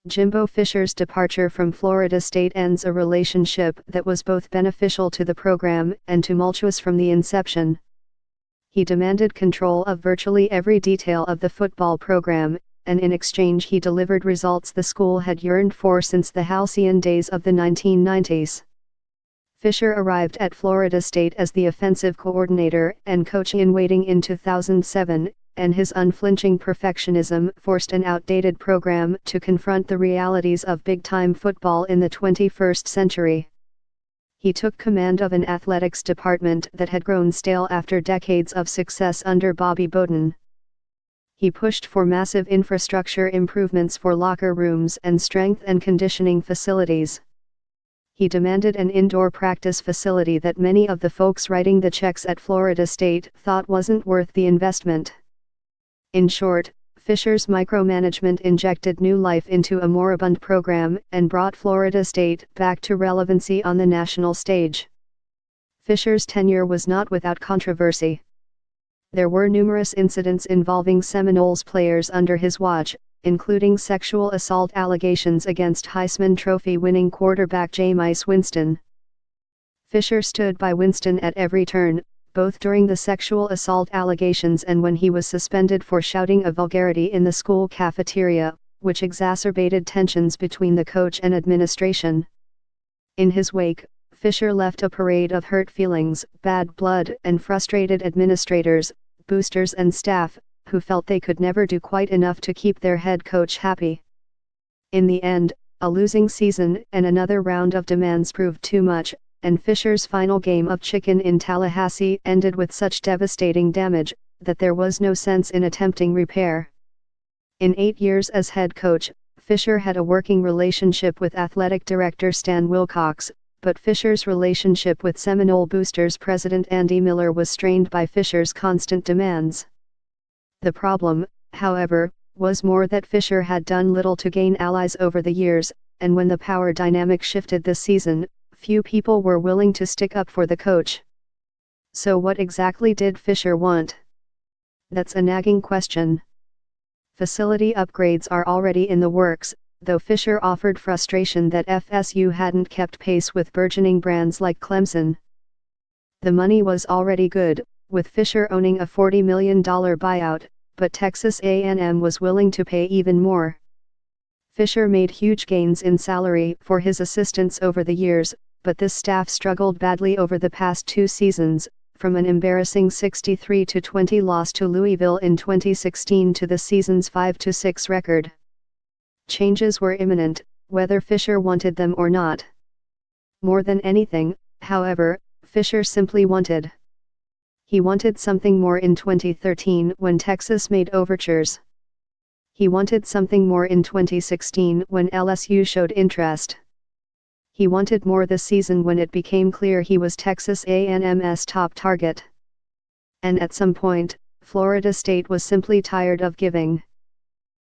Jimbo Fisher's departure from Florida State ends a relationship that was both beneficial to the program and tumultuous from the inception. He demanded control of virtually every detail of the football program, and in exchange he delivered results the school had yearned for since the halcyon days of the 1990s. Fisher arrived at Florida State as the offensive coordinator and coach-in-waiting in 2007, and his unflinching perfectionism forced an outdated program to confront the realities of big-time football in the 21st century. He took command of an athletics department that had grown stale after decades of success under Bobby Bowden. He pushed for massive infrastructure improvements for locker rooms and strength and conditioning facilities. He demanded an indoor practice facility that many of the folks writing the checks at Florida State thought wasn't worth the investment. In short, Fisher's micromanagement injected new life into a moribund program and brought Florida State back to relevancy on the national stage. Fisher's tenure was not without controversy. There were numerous incidents involving Seminoles players under his watch, including sexual assault allegations against Heisman Trophy-winning quarterback Jameis Winston. Fisher stood by Winston at every turn, both during the sexual assault allegations and when he was suspended for shouting a vulgarity in the school cafeteria, which exacerbated tensions between the coach and administration. In his wake, Fisher left a parade of hurt feelings, bad blood, and frustrated administrators, boosters and staff, who felt they could never do quite enough to keep their head coach happy. In the end, a losing season and another round of demands proved too much, and Fisher's final game of chicken in Tallahassee ended with such devastating damage that there was no sense in attempting repair. In 8 years as head coach, Fisher had a working relationship with athletic director Stan Wilcox, but Fisher's relationship with Seminole Boosters president Andy Miller was strained by Fisher's constant demands. The problem, however, was more that Fisher had done little to gain allies over the years, and when the power dynamic shifted this season, few people were willing to stick up for the coach. So what exactly did Fisher want? That's a nagging question. Facility upgrades are already in the works, though Fisher offered frustration that FSU hadn't kept pace with burgeoning brands like Clemson. The money was already good, with Fisher owning a $40 million buyout, but Texas A&M was willing to pay even more. Fisher made huge gains in salary for his assistants over the years, but this staff struggled badly over the past 2 seasons, from an embarrassing 63-20 loss to Louisville in 2016 to the season's 5-6 record. Changes were imminent, whether Fisher wanted them or not. More than anything, however, Fisher simply wanted. He wanted something more in 2013 when Texas made overtures. He wanted something more in 2016 when LSU showed interest. He wanted more this season when it became clear he was Texas A&M's top target. And at some point, Florida State was simply tired of giving.